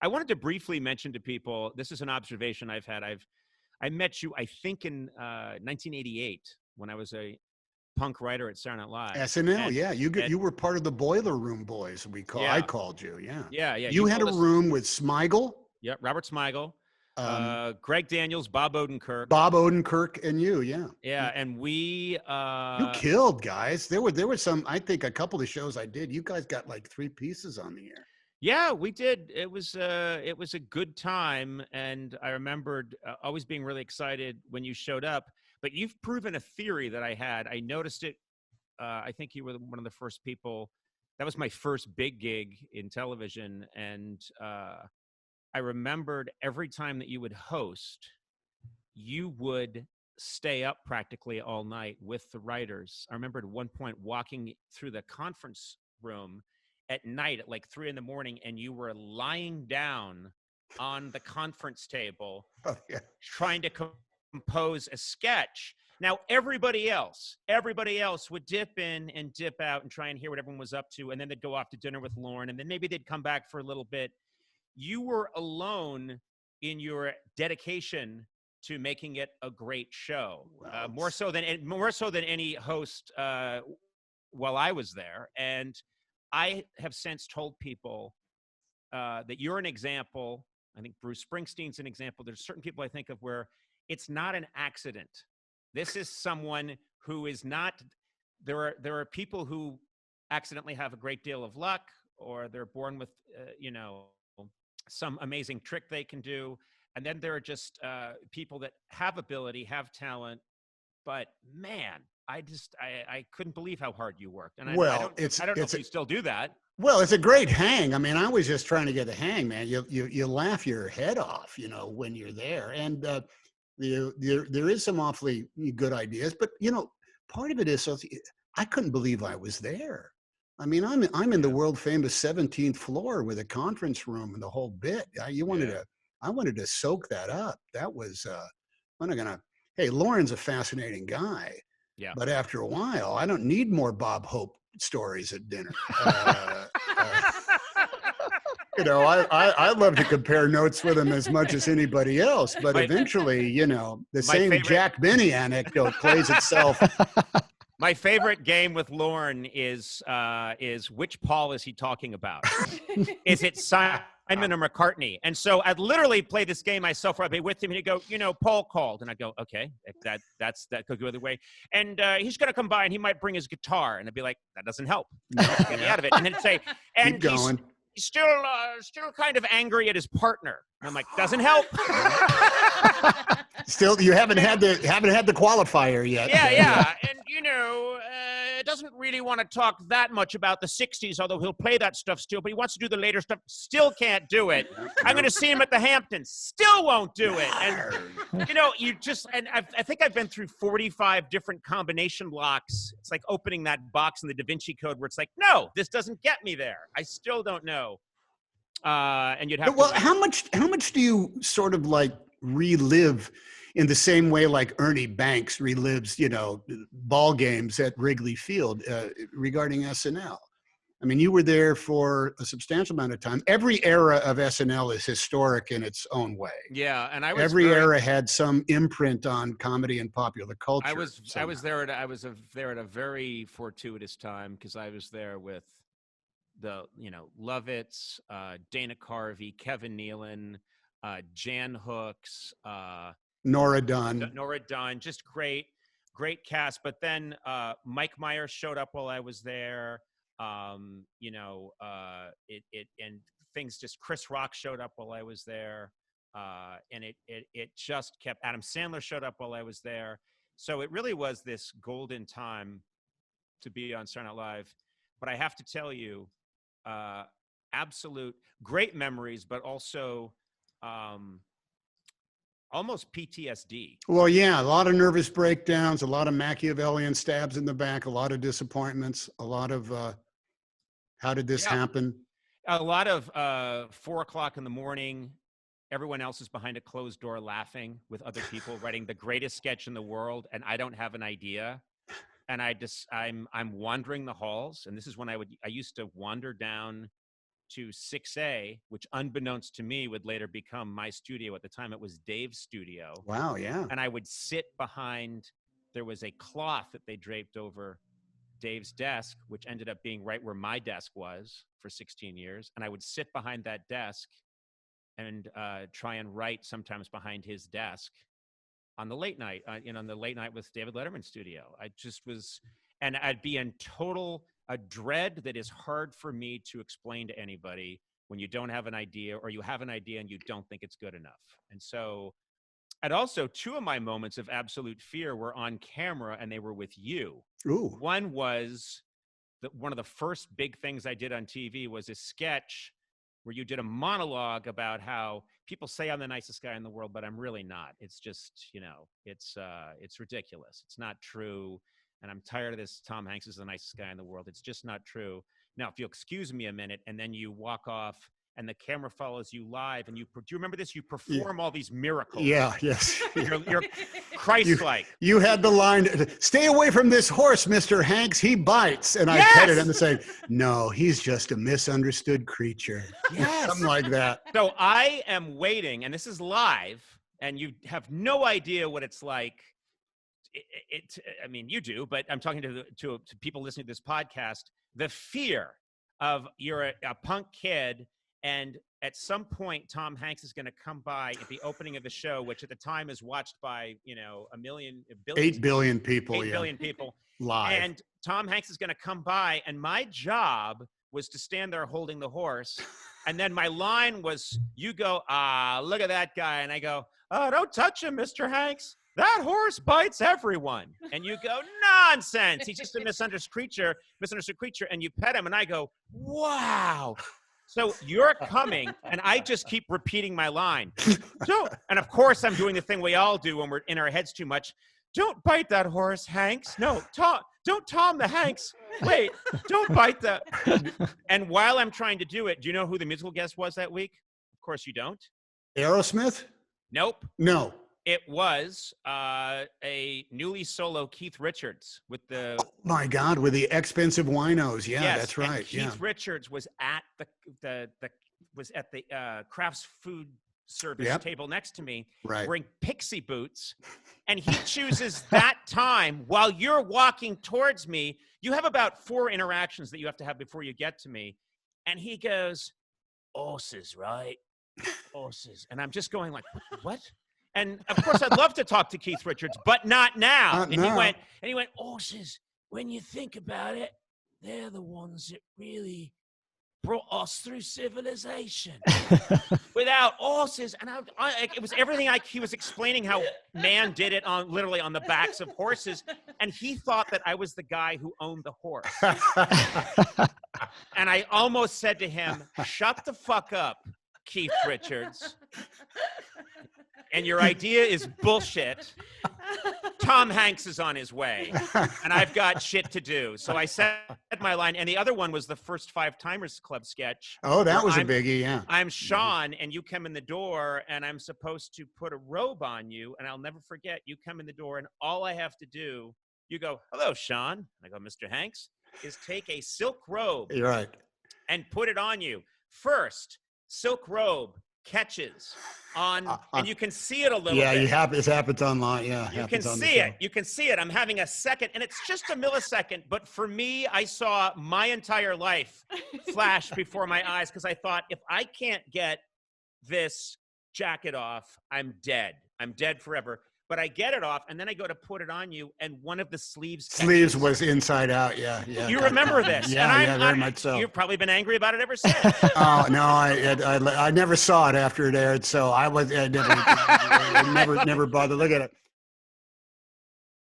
I wanted to briefly mention to people, this is an observation I've had. I met you, I think, in 1988 when I was a punk writer at Saturday Night Live. SNL, yeah. You were part of the Boiler Room Boys, I called you, yeah. Yeah. You had a room with Smigel. Yeah, Robert Smigel, Greg Daniels, Bob Odenkirk. And you, yeah. Yeah, and we... you killed, guys. There were some, I think a couple of shows I did, you guys got like 3 pieces on the air. Yeah, we did. It was a good time, and I remembered always being really excited when you showed up. But you've proven a theory that I had. I noticed it. I think you were one of the first people. That was my first big gig in television, and I remembered every time that you would host, you would stay up practically all night with the writers. I remember at one point walking through the conference room at night at like 3 a.m, and you were lying down on the conference table trying to compose a sketch. Now, everybody else would dip in and dip out and try and hear what everyone was up to, and then they'd go off to dinner with Lorne, and then maybe they'd come back for a little bit. You were alone in your dedication to making it a great show, more so than any host while I was there. And I have since told people that you're an example. I think Bruce Springsteen's an example. There's certain people I think of where it's not an accident. This is someone who is not. There are people who accidentally have a great deal of luck, or they're born with some amazing trick they can do. And then there are just people that have ability, have talent, but man, I couldn't believe how hard you worked. And I don't know if you still do that. Well, it's a great hang. I mean, I was just trying to get the hang, man. You laugh your head off, when you're there. And there is some awfully good ideas, but part of it is I couldn't believe I was there. I mean, I'm in the world famous 17th floor with a conference room and the whole bit. I wanted to soak that up. That was hey, Lorne's a fascinating guy. Yeah. But after a while, I don't need more Bob Hope stories at dinner. I love to compare notes with him as much as anybody else, but eventually, the same Jack Benny anecdote plays itself. My favorite game with Lorne is which Paul is he talking about? Is it Simon or McCartney? And so I'd literally play this game myself where I'd be with him and he'd go, Paul called. And I'd go, okay, that could go the way. And he's going to come by and he might bring his guitar. And I'd be like, that doesn't help. Get me out of it. And then say, and keep going. He's still kind of angry at his partner. And I'm like, doesn't help. Still, you haven't had the qualifier yet. Yeah. And doesn't really want to talk that much about the 60s, although he'll play that stuff still, but he wants to do the later stuff. Still can't do it. I'm going to see him at the Hamptons. Still won't do it. And, I think I've been through 45 different combination locks. It's like opening that box in the Da Vinci Code where it's like, no, this doesn't get me there. I still don't know. And you'd have how much do you sort of like relive in the same way like Ernie Banks relives, ball games at Wrigley Field regarding SNL? I mean, you were there for a substantial amount of time. Every era of SNL is historic in its own way. Yeah, and every era had some imprint on comedy and popular culture. I was there at a very fortuitous time because I was there with the Lovitz, Dana Carvey, Kevin Nealon, Jan Hooks, Nora Dunn, just great cast. But then Mike Myers showed up while I was there. And things just Chris Rock showed up while I was there. And it just kept. Adam Sandler showed up while I was there. So it really was this golden time to be on Saturday Night Live. But I have to tell you, absolute great memories, but also almost PTSD. Well, yeah, a lot of nervous breakdowns, a lot of Machiavellian stabs in the back, a lot of disappointments, a lot of how did this happen? A lot of 4 o'clock in the morning. Everyone else is behind a closed door laughing with other people writing the greatest sketch in the world, and I don't have an idea. And I'm wandering the halls, and this is when I used to wander down to 6A, which unbeknownst to me would later become my studio. At the time, it was Dave's studio. Wow, yeah. And I would sit behind, there was a cloth that they draped over Dave's desk, which ended up being right where my desk was for 16 years. And I would sit behind that desk and try and write sometimes behind his desk on the late night, on the Late Night with David Letterman studio. I just was, and I'd be in total a dread that is hard for me to explain to anybody when you don't have an idea, or you have an idea and you don't think it's good enough. And so, and also 2 of my moments of absolute fear were on camera, and they were with you. Ooh. One was one of the first big things I did on TV was a sketch where you did a monologue about how people say I'm the nicest guy in the world, but I'm really not. It's just, it's ridiculous. It's not true. And I'm tired of this. Tom Hanks is the nicest guy in the world. It's just not true. Now, if you'll excuse me a minute, and then you walk off and the camera follows you live, and do you remember this? You perform all these miracles. Yeah, yes. You're Christ-like. You had the line, "Stay away from this horse, Mr. Hanks. He bites." And I petted him and say, "No, he's just a misunderstood creature." Yes. Something like that. So I am waiting, and this is live, and you have no idea what it's like. I mean, you do, but I'm talking to people listening to this podcast. The fear of you're a punk kid, and at some point, Tom Hanks is going to come by at the opening of the show, which at the time is watched by 8 billion people. 8 billion people live. And Tom Hanks is going to come by, and my job was to stand there holding the horse. And then my line was, you go, look at that guy. And I go, "Oh, don't touch him, Mr. Hanks. That horse bites everyone." And you go, "Nonsense. He's just a misunderstood creature. And you pet him. And I go, "Wow." So you're coming, and I just keep repeating my line. And of course, I'm doing the thing we all do when we're in our heads too much. "Don't bite that horse, Hanks. No, don't Tom the Hanks. Wait, don't bite that." And while I'm trying to do it, do you know who the musical guest was that week? Of course you don't. Aerosmith? Nope. No. It was a newly solo Keith Richards with the. Oh my God, with the expensive winos. Yeah, yes, that's right. And Keith Richards was at the Kraft's food service table next to me, wearing pixie boots, and he chooses that time while you're walking towards me. You have about 4 interactions that you have to have before you get to me, and he goes, "Horses, right? Horses," and I'm just going like, "What?" And of course, I'd love to talk to Keith Richards, but not now. He went, "Horses, when you think about it, they're the ones that really brought us through civilization. Without horses," and it was everything. He was explaining how man did it literally on the backs of horses, and he thought that I was the guy who owned the horse. And I almost said to him, "Shut the fuck up, Keith Richards. And your idea is bullshit. Tom Hanks is on his way, and I've got shit to do." So I said my line, and the other one was the first 5 Timers Club sketch. Oh, that was a biggie, yeah. I'm Sean, and you come in the door, and I'm supposed to put a robe on you, and I'll never forget, you come in the door, and all I have to do, you go, "Hello, Sean." And I go, "Mr. Hanks," is take a silk robe You're right. and put it on you. First, silk robe catches on, and you can see it a little bit. Yeah, it happens online. Yeah, you can see it. You can see it. I'm having a second, and it's just a millisecond. But for me, I saw my entire life flash before my eyes, because I thought, if I can't get this jacket off, I'm dead. I'm dead forever. But I get it off, and then I go to put it on you, and one of the sleeves was inside out. Yeah. You remember this? Yeah, very much so. You've probably been angry about it ever since. Oh no, I never saw it after it aired, so I never bothered. Look at it.